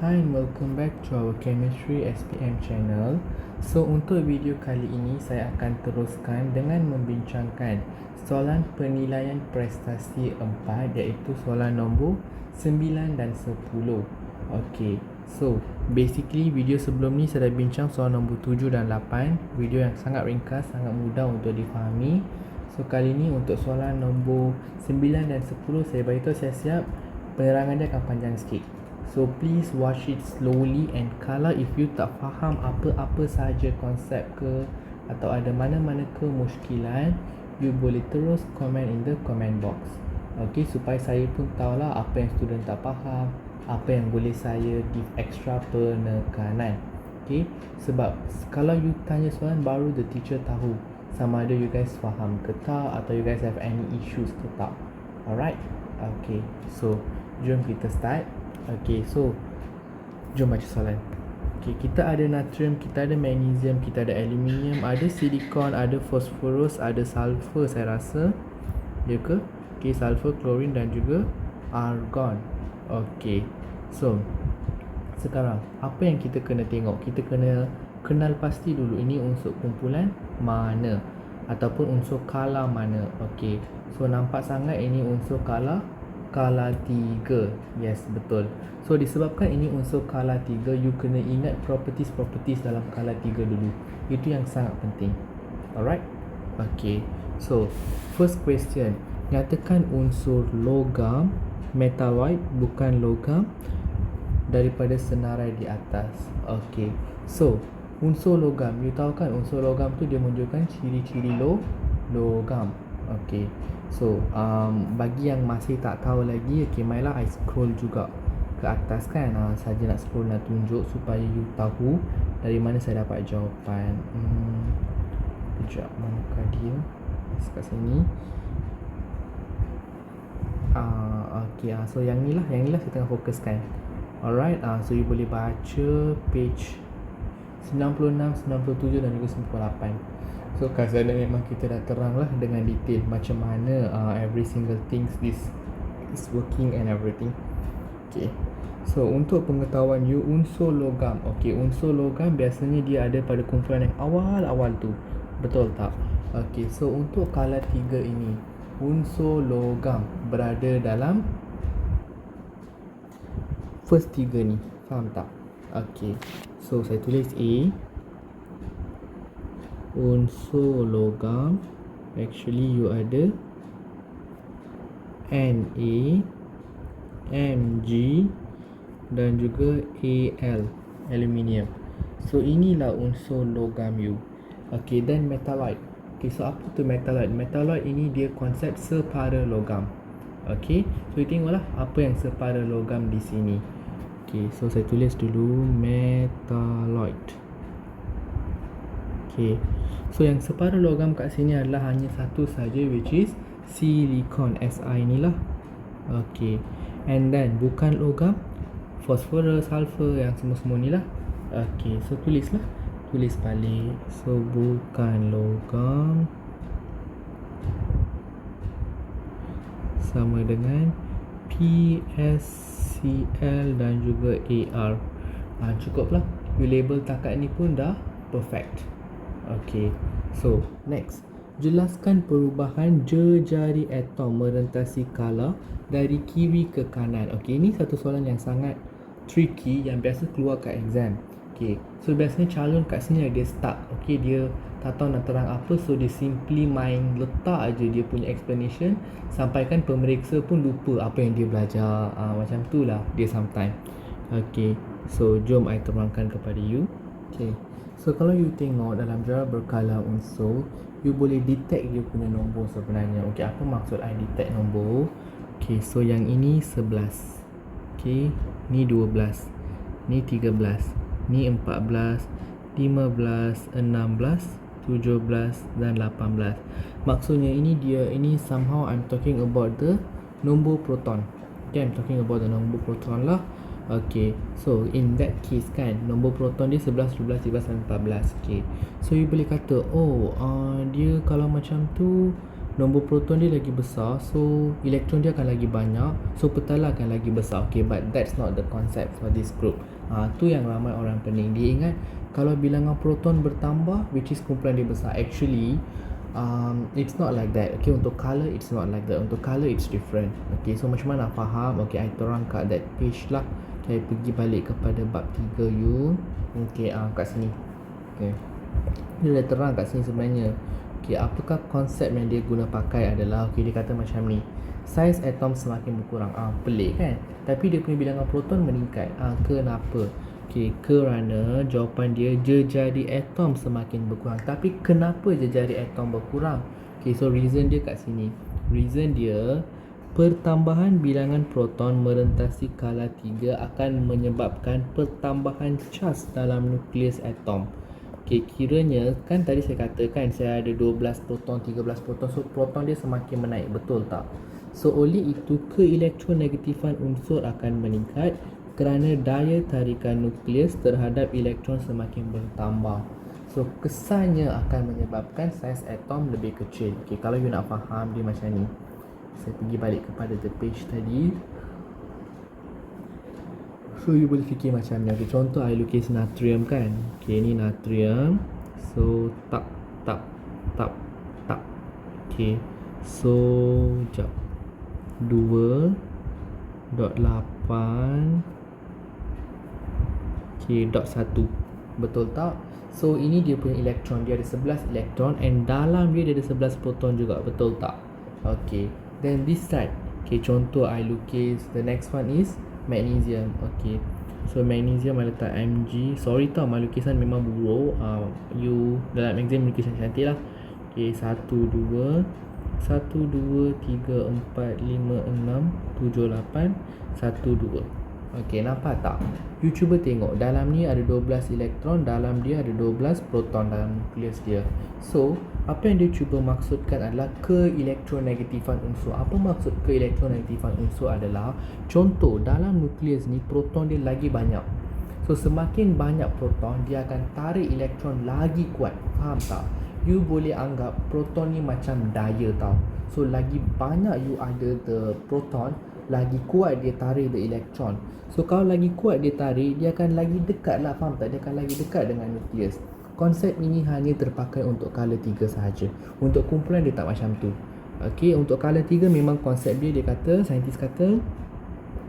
Hi and welcome back to our Chemistry SPM channel. So untuk video kali ini saya akan teruskan dengan membincangkan soalan penilaian prestasi 4 iaitu soalan nombor 9 dan 10. Okay, so basically video sebelum ni saya dah bincang soalan nombor 7 dan 8. Video yang sangat ringkas, sangat mudah untuk difahami. So kali ni untuk soalan nombor 9 dan 10 saya beritahu siap-siap penerangan dia akan panjang sikit. So please watch it slowly, and kalau if you tak faham apa-apa sahaja konsep ke atau ada mana-mana ke muskilan, you boleh terus komen in the comment box. Okay, supaya saya pun tahulah apa yang student tak faham, apa yang boleh saya give extra penekanan. Okay, sebab kalau you tanya soalan baru the teacher tahu sama ada you guys faham ke tak atau you guys have any issues ke tak. Alright, okay, so jom kita start. Okay, so jom baca soalan. Okay, kita ada natrium, kita ada magnesium, kita ada aluminium, ada silikon, ada fosforus, ada sulfur saya rasa. Ya ke? Okay, sulfur, klorin dan juga argon. Okay, so sekarang apa yang kita kena tengok? Kita kena kenal pasti dulu ini unsur kumpulan mana ataupun unsur kala mana. Okay, so nampak sangat ini unsur kala 3. Yes, betul. So disebabkan ini unsur kala 3, you kena ingat properties dalam kala 3 dulu. Itu yang sangat penting. Alright. Okay, so first question, nyatakan unsur logam metalloid bukan logam daripada senarai di atas. Okay, so unsur logam, you tahu kan unsur logam tu dia menunjukkan ciri-ciri logam. Okay, so bagi yang masih tak tahu lagi, okay, mainlah I scroll juga ke atas kan. Saja nak scroll nak tunjuk supaya you tahu dari mana saya dapat jawapan. Sekejap, manakah dia? Kat sini. Okay, so yang ni lah saya tengah fokuskan. Alright, so you boleh baca page 96, 97 dan juga 98. So kat sana memang kita dah terang lah dengan detail macam mana every single things this is working and everything. Okay, so untuk pengetahuan you, unsur logam. Okay, unsur logam biasanya dia ada pada kumpulan yang awal-awal tu. Betul tak? Okay, so untuk kala 3 ini, unsur logam berada dalam first 3 ni. Faham tak? Okay, so saya tulis A. Unsur logam, actually you ada Na, Mg dan juga Al, aluminium. So inilah unsur logam you. Okay, dan metalloid. Okay, so apa tu metalloid? Metalloid ini dia konsep separa logam. Okay, so you tengoklah apa yang separa logam di sini. Okay, so saya tulis dulu metalloid. Okay, so yang separa logam kat sini adalah hanya satu saja, which is silikon, Si inilah. Okay, and then bukan logam, phosphorus, sulfur, yang semua-semua ni lah. Okay, so tulis balik. So bukan logam sama dengan PSCl dan juga Ar. Cukuplah, you label takat ni pun dah perfect. Okay, so next, jelaskan perubahan jejari atom merentasi kala dari kiri ke kanan. Okay, ini satu soalan yang sangat tricky yang biasa keluar kat exam. Okay, so biasanya calon kat sini dia stuck. Okay, dia tak tahu nak terang apa, so dia simply main letak aja dia punya explanation sampaikan pemeriksa pun lupa apa yang dia belajar. Macam tu lah dia sometimes. Okay, so jom I terangkan kepada you. Okay, so kalau you tengok dalam jara berkala unsur, you boleh detect dia punya nombor sebenarnya. Okay, apa maksud I detect nombor? Okay, so yang ini 11. Okay, ni 12, ni 13, ni 14, 15, 16, 17 dan 18. Maksudnya ini somehow I'm talking about the nombor proton. Okay, I'm talking about the nombor proton lah. Okay, so in that case kan, nombor proton dia 11, 12, 13 dan 14. Okay, so you boleh kata dia kalau macam tu nombor proton dia lagi besar, so elektron dia akan lagi banyak, so petala akan lagi besar. Okay, but that's not the concept for this group. Tu yang ramai orang pening. Dia ingat kalau bilangan proton bertambah, which is kumpulan dia besar. Actually, it's not like that. Okay, untuk color it's not like that. Untuk color it's different. Okay, so macam mana nak faham? Okay, I terang kat that page lah. Okay, pergi balik kepada bab 3 you. Okay, kat sini. Okay, dia dah terang kat sini sebenarnya. Okay, apakah konsep yang dia guna pakai adalah, okay, dia kata macam ni, saiz atom semakin berkurang. Pelik kan? Tapi dia punya bilangan proton meningkat. Kenapa? Okay, kerana jawapan dia jejari atom semakin berkurang. Tapi kenapa jejari atom berkurang? Okay, so reason dia kat sini. Reason dia, pertambahan bilangan proton merentasi skala 3 akan menyebabkan pertambahan cas dalam nukleus atom. Okay, kiranya kan tadi saya katakan saya ada 12 proton, 13 proton, so proton dia semakin menaik, betul tak? So oleh itu keelektronegatifan unsur akan meningkat kerana daya tarikan nukleus terhadap elektron semakin bertambah. So kesannya akan menyebabkan saiz atom lebih kecil. Okay, kalau you nak faham dia macam ni, saya pergi balik kepada the page tadi. So you boleh fikir macam ni. Okay, contoh I lukis natrium kan. Okay, ni natrium. So tak. Okay, so jap 2.8. Okay, dot 1. Betul tak? So ini dia punya elektron. Dia ada 11 elektron, and dalam dia ada 11 proton juga. Betul tak? Okay, then this side. Okay, contoh I lukis, the next one is magnesium. Okay, so magnesium I letak Mg. Sorry tau, lukisan memang buruk. You dalam exam lukisan cantik lah. Okay, 1, 2, 3, 4, 5, 6, 7, 8, 1, 2. Okay, nampak tak? You cuba tengok, dalam ni ada 12 elektron, dalam dia ada 12 proton dalam nukleus dia. So, apa yang dia cuba maksudkan adalah keelektronegatifan unsur. Apa maksud keelektronegatifan unsur adalah, contoh dalam nukleus ni proton dia lagi banyak. So, semakin banyak proton, dia akan tarik elektron lagi kuat. Faham tak? You boleh anggap proton ni macam daya tau. So, lagi banyak you ada the proton, lagi kuat dia tarik the elektron. So kalau lagi kuat dia tarik, dia akan lagi dekat lah, faham tak? Dia akan lagi dekat dengan nukleus. Konsep ini hanya terpakai untuk skala 3 sahaja. Untuk kumpulan dia tak macam tu. Okay, untuk skala 3 memang konsep dia kata, saintis kata,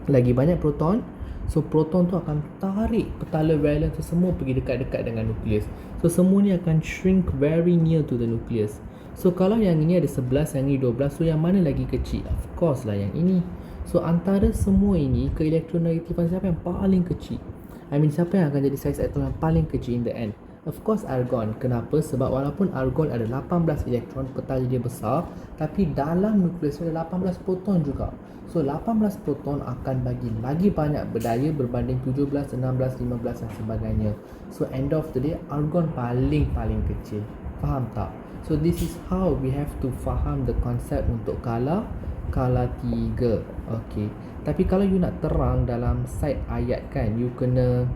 lagi banyak proton, so proton tu akan tarik petala valence tu semua pergi dekat-dekat dengan nukleus. So semua ni akan shrink very near to the nucleus. So kalau yang ini ada 11, yang ini 12, so yang mana lagi kecil? Of course lah yang ini. So antara semua ini, keelektronegatifan siapa yang paling kecil? Siapa yang akan jadi saiz atom yang paling kecil in the end? Of course argon. Kenapa? Sebab walaupun argon ada 18 elektron, petala dia besar, tapi dalam nukleus ada 18 proton juga. So 18 proton akan bagi lagi banyak berdaya berbanding 17, 16, 15 dan sebagainya. So end of the day, argon paling kecil. Faham tak? So this is how we have to faham the concept untuk skala 3. Okay, tapi kalau you nak terang dalam side ayat kan, you kena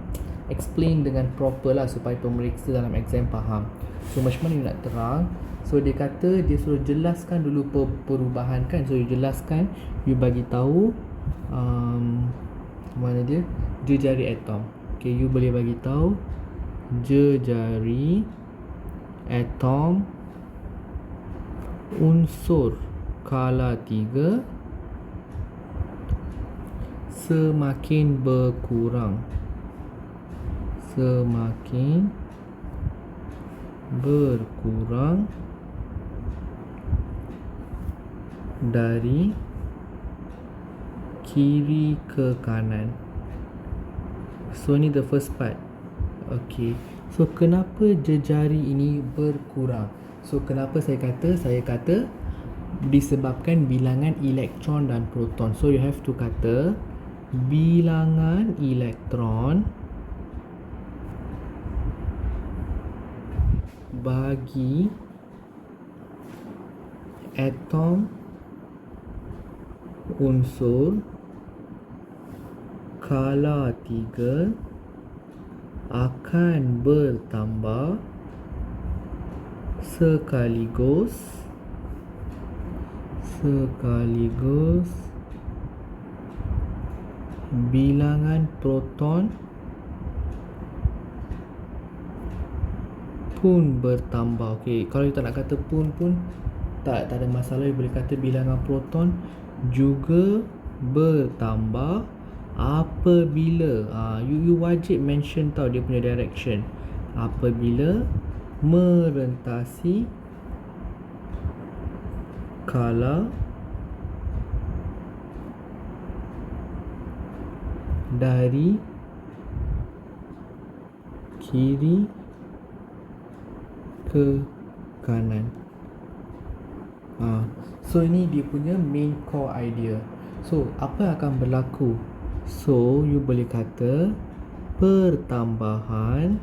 explain dengan proper lah supaya pemeriksa dalam exam faham. So macam mana you nak terang? So dia kata dia suruh jelaskan dulu perubahan kan. So you jelaskan, you bagi tahu mana dia? Jejari atom. Okay, you boleh bagi tahu jejari atom unsur skala 3 semakin berkurang dari kiri ke kanan. So ni the first part. Okay, so kenapa jejari ini berkurang? So kenapa saya kata disebabkan bilangan elektron dan proton. So you have to kata bilangan elektron bagi atom unsur skala 3 akan bertambah sekaligus sekaligus bilangan proton pun bertambah. Okey, kalau you tak nak kata pun tak ada masalah. You boleh kata bilangan proton juga bertambah apabila you wajib mention tau dia punya direction. Apabila merentasi kala dari kiri ke kanan. So ini dia punya main core idea. So apa yang akan berlaku? So you boleh kata pertambahan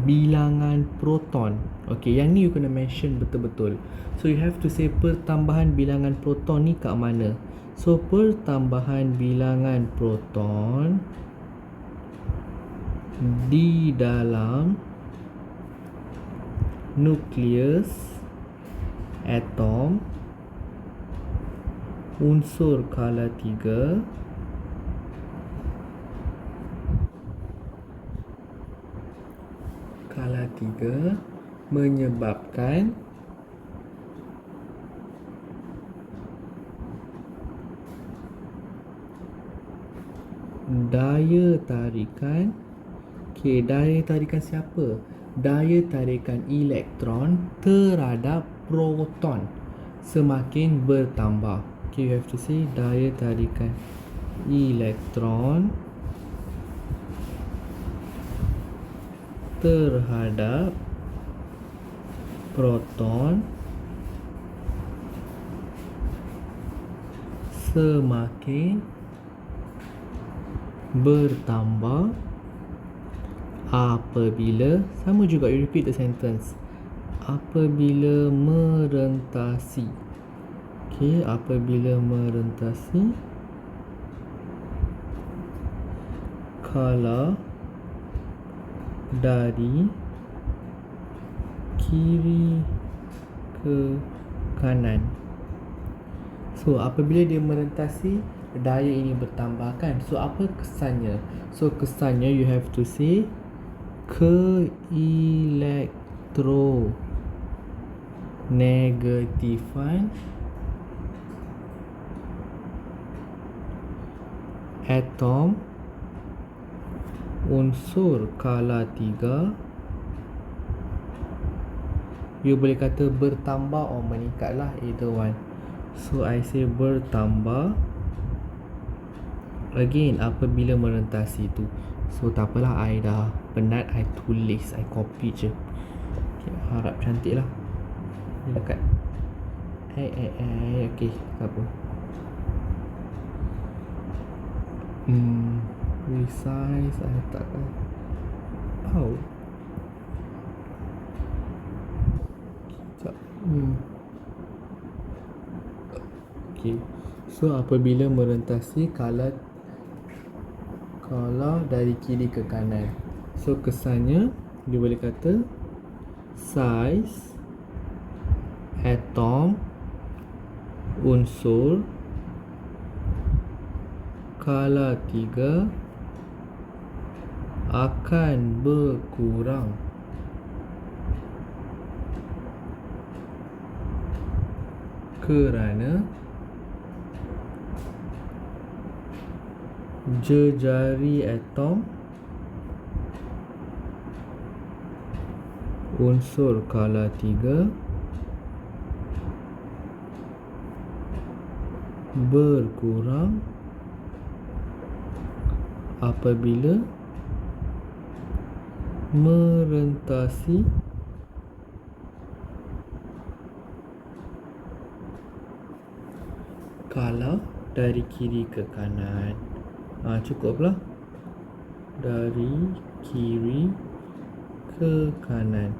bilangan proton. Okay, yang ni you kena mention betul-betul. So you have to say pertambahan bilangan proton ni kat mana. So pertambahan bilangan proton di dalam nukleus atom unsur skala 3 menyebabkan daya tarikan. Okay, daya tarikan siapa? Daya tarikan elektron terhadap proton semakin bertambah. Okay, you have to say daya tarikan elektron terhadap proton semakin bertambah apabila, sama juga, you repeat the sentence, apabila merentasi. Okay, apabila merentasi kala dari kiri ke kanan. So apabila dia merentasi, daya ini bertambah kan. So apa kesannya? So kesannya you have to say keelektronegatifan atom unsur skala 3. You boleh kata bertambah atau meningkat lah, either one. So I say bertambah again apabila merentasi tu. So tak apalah, I dah penat, I tulis, I copy je. Okay, harap cantik lah. Ni dekat okay, tak apa. Resize, I takkan. Okay. So apabila merentasi kala dari kiri ke kanan. So kesannya dia boleh kata size atom unsur skala 3 akan berkurang kerana jejari atom unsur skala 3 berkurang apabila merentasi skala dari kiri ke kanan. Cukuplah, dari kiri ke kanan.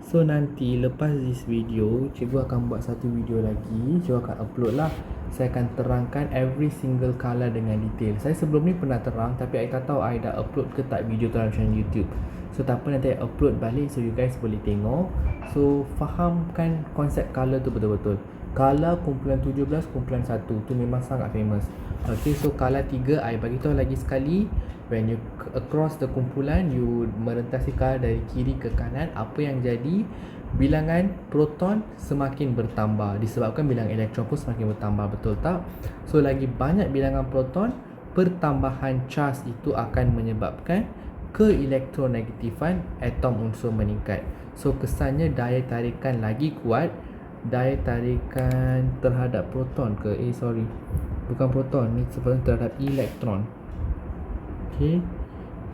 So nanti lepas this video, cikgu akan buat satu video lagi. Cikgu akan upload lah. Saya akan terangkan every single color dengan detail. Saya sebelum ni pernah terang, tapi I tak tahu I dah upload ke tak video tu dalam channel YouTube. So tak apa, nanti I upload balik so you guys boleh tengok. So fahamkan konsep color tu betul-betul. Kala kumpulan 17 kumpulan 1 tu memang sangat famous. Okay, so kala 3 I bagi tahu lagi sekali, when you across the kumpulan, you merentasi kala dari kiri ke kanan, apa yang jadi? Bilangan proton semakin bertambah disebabkan bilangan elektron pun semakin bertambah, betul tak? So lagi banyak bilangan proton, pertambahan charge itu akan menyebabkan keelektronegatifan atom unsur meningkat. So kesannya daya tarikan lagi kuat, daya tarikan terhadap proton ke? Sorry, bukan proton, ni sebenarnya terhadap elektron. Okay,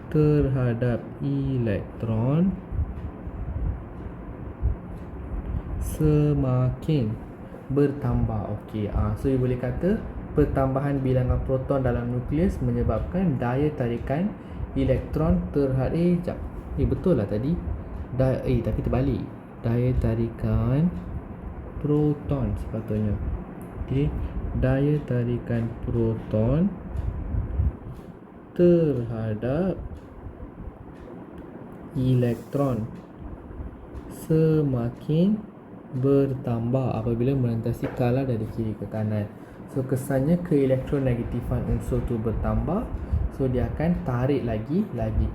terhadap elektron semakin bertambah. Okay, so you boleh kata pertambahan bilangan proton dalam nukleus menyebabkan daya tarikan elektron terhadap betul lah tadi. Tapi terbalik. Daya tarikan proton sepatutnya. Okay, daya tarikan proton terhadap elektron semakin bertambah apabila melintasi kala dari kiri ke kanan. So kesannya keelektronegatifan unsur tu bertambah, so dia akan tarik lagi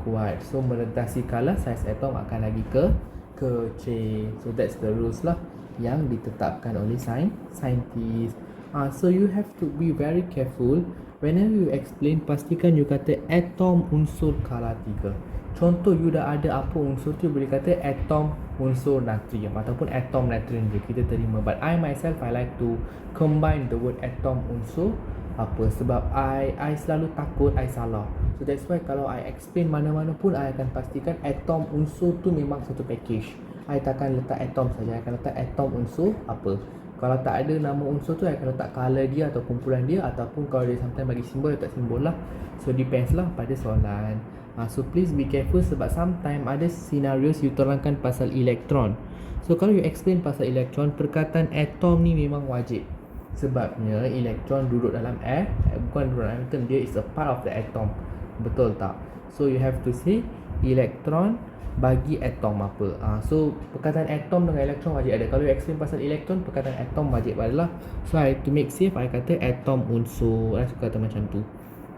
kuat. So melintasi kala, saiz atom akan lagi kecil. So that's the rules lah yang ditetapkan oleh saintis. So you have to be very careful whenever you explain. Pastikan you kata atom unsur kala 3. Contoh you dah ada apa unsur tu, boleh kata atom unsur natrium ataupun atom natrium je kita terima. But I myself, I like to combine the word atom unsur. Apa? Sebab I selalu takut I salah. So that's why kalau I explain mana-mana pun, I akan pastikan atom unsur tu memang satu package. I takkan letak atom saja, I akan letak atom unsur apa. Kalau tak ada nama unsur tu, I akan letak color dia atau kumpulan dia, ataupun kalau dia sometimes bagi simbol, letak simbol lah. So depends lah pada soalan. So please be careful sebab sometimes ada scenarios you terangkan pasal elektron. So kalau you explain pasal elektron, perkataan atom ni memang wajib. Sebabnya elektron duduk dalam bukan duduk dalam atom, dia is a part of the atom. Betul tak? So you have to say elektron bagi atom apa. So perkataan atom dengan elektron wajib ada. Kalau you explain pasal elektron, perkataan atom wajib adalah. So to make safe, I kata atom unsur. I suka kata macam tu.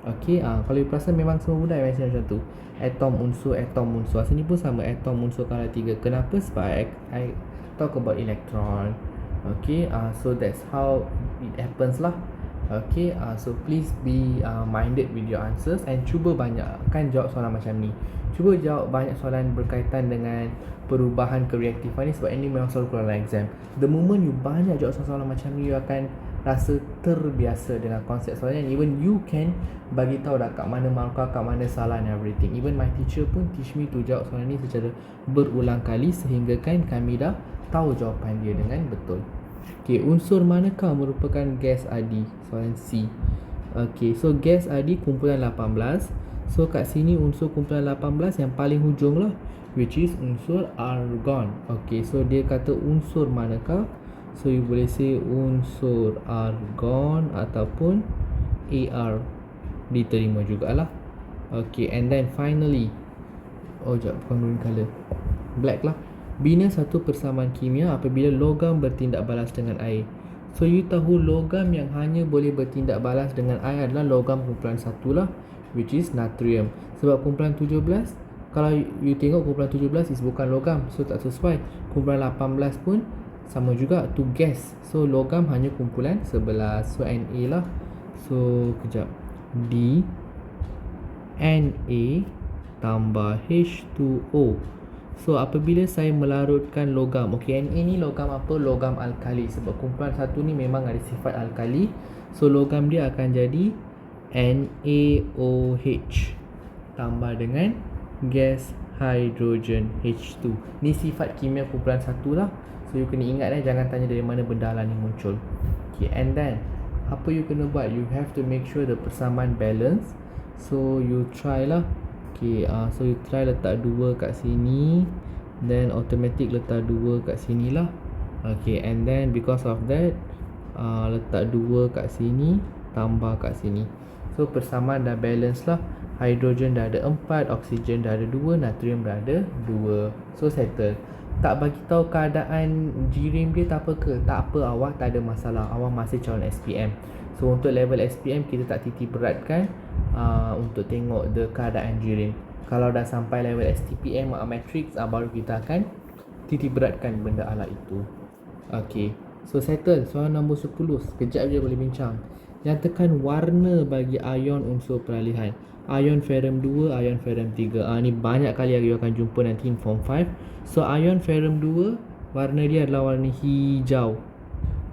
Okay, kalau you perasan memang semua benda I mention macam tu. Atom unsur. Sini pun sama, atom unsur kala 3. Kenapa? Sebab I talk about electron. Okay, so that's how it happens lah. Okay, so please be minded with your answers and cuba banyakkan jawab soalan macam ni. Cuba jawab banyak soalan berkaitan dengan perubahan kereaktifan ni, sebab ini memang selalu keluar dalam exam. The moment you banyak jawab soalan macam ni, you akan rasa terbiasa dengan konsep soalan, and even you can bagi tahu dah kat mana markah, kat mana salah and everything. Even my teacher pun teach me to jawab soalan ni secara berulang kali sehingga kan kami dah tahu jawapan dia dengan betul. Okay, unsur manakah merupakan gas adi? Soalan C. Okay, so gas adi kumpulan 18. So kat sini unsur kumpulan 18 yang paling hujung lah, which is unsur argon. Okay, so dia kata unsur manakah? So you boleh say unsur argon ataupun Ar, diterima jugalah. Okay, and then finally, bukan green color, black lah. Bina satu persamaan kimia apabila logam bertindak balas dengan air. So you tahu logam yang hanya boleh bertindak balas dengan air adalah logam kumpulan 1 lah, which is natrium. Sebab kumpulan 17, kalau you tengok kumpulan 17 is bukan logam, so tak sesuai. Kumpulan 18 pun sama juga, tu gas. So logam hanya kumpulan 11. So Na lah. So kejap, D Na tambah H2O. So apabila saya melarutkan logam, okay, Na ni logam apa? Logam alkali. Sebab kumpulan 1 ni memang ada sifat alkali. So logam dia akan jadi NaOH tambah dengan gas hidrogen H2. Ni sifat kimia kumpulan 1 lah. So you kena ingat jangan tanya dari mana benda lah ni muncul. Okay, and then apa you kena buat? You have to make sure the persamaan balance. So you try lah. Okay, so you try letak 2 kat sini, then automatic letak 2 kat sini lah. Okay, and then because of that, letak 2 kat sini, tambah kat sini. So persamaan dah balance lah. Hidrogen dah ada 4, oksigen dah ada 2, natrium dah ada 2. So settle. tak bagi tahu keadaan jirim dia tak apa ke? Tak apa awak, tak ada masalah. Awak masih calon SPM. So untuk level SPM kita tak titik beratkan untuk tengok keadaan jirim. Kalau dah sampai level STPM matrix baru kita akan titik beratkan benda alat itu. Okey. So settle. Soalan nombor 10. Sekejap je boleh bincang. Nyatakan warna bagi ion unsur peralihan. Ion ferrum 2, ion ferrum 3. Ni banyak kali you akan jumpa nanti in form 5. So ion ferrum 2 warna dia adalah warna hijau.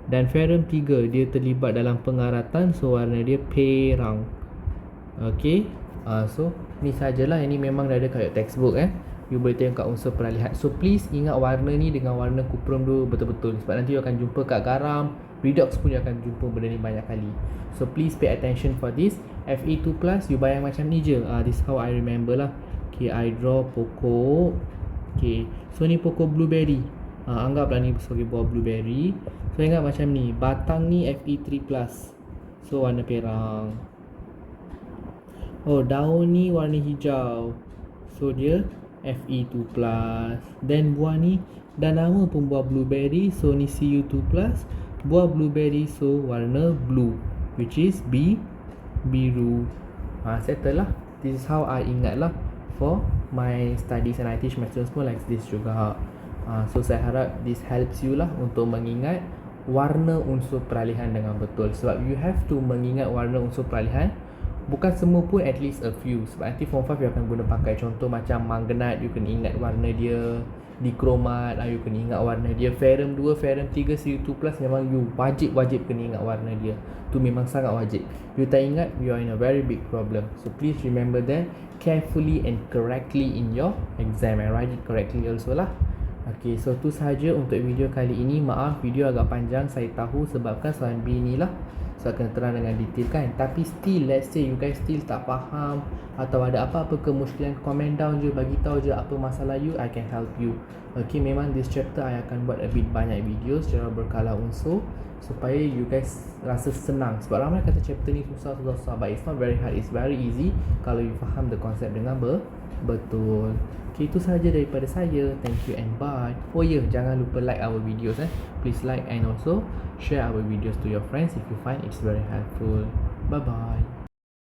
Dan ferrum 3 dia terlibat dalam pengaratan, so warna dia perang. Okey. So ni sajalah, yang ni memang dah ada kat textbook You boleh tengok kat unsur peralihan. So please ingat warna ni dengan warna kuprum dulu betul-betul, sebab nanti you akan jumpa kat garam, redox pun you akan jumpa benda ni banyak kali. So please pay attention for this. FE2 plus you bayang macam ni je. This how I remember lah. Okay, I draw pokok. Okay, so ni pokok blueberry. Anggaplah ni sebagai buah blueberry. So ingat macam ni, batang ni FE3 plus, so warna perang. Oh, daun ni warna hijau, so dia FE2 plus. Then buah ni dah nama pun buah blueberry, so ni CU2 plus. Buah blueberry so warna blue, which is biru. Settle lah. This is how I ingat lah for my studies, and I teach my students pun like this juga. So saya harap this helps you lah untuk mengingat warna unsur peralihan dengan betul. Sebab you have to mengingat warna unsur peralihan, bukan semua pun, at least a few. Sebab nanti form 5 you akan guna pakai. Contoh macam manganat, you kena ingat warna dia. Dikromat, you kena ingat warna dia. Ferrum 2, ferrum 3, Cu2 plus, memang you wajib kena ingat warna dia. Tu memang sangat wajib. You tak ingat, you are in a very big problem. So please remember that carefully and correctly in your exam, and write it correctly also lah. Okay, so tu sahaja untuk video kali ini. Maaf video agak panjang, saya tahu sebabkan soalan B ni lah, so akan terang dengan detail kan. Tapi still, let's say you guys still tak faham atau ada apa-apa kemusykilan, comment down je, bagi tahu je apa masalah you, I can help you. Okay, memang this chapter I akan buat a bit banyak video secara berkala unsur supaya you guys rasa senang. Sebab ramai kata chapter ni susah, but it's not very hard, it's very easy kalau you faham the concept dengan betul. Okay, itu sahaja daripada saya. Thank you and bye. Oh ya, jangan lupa like our videos Please like and also share our videos to your friends if you find it's very helpful. Bye bye.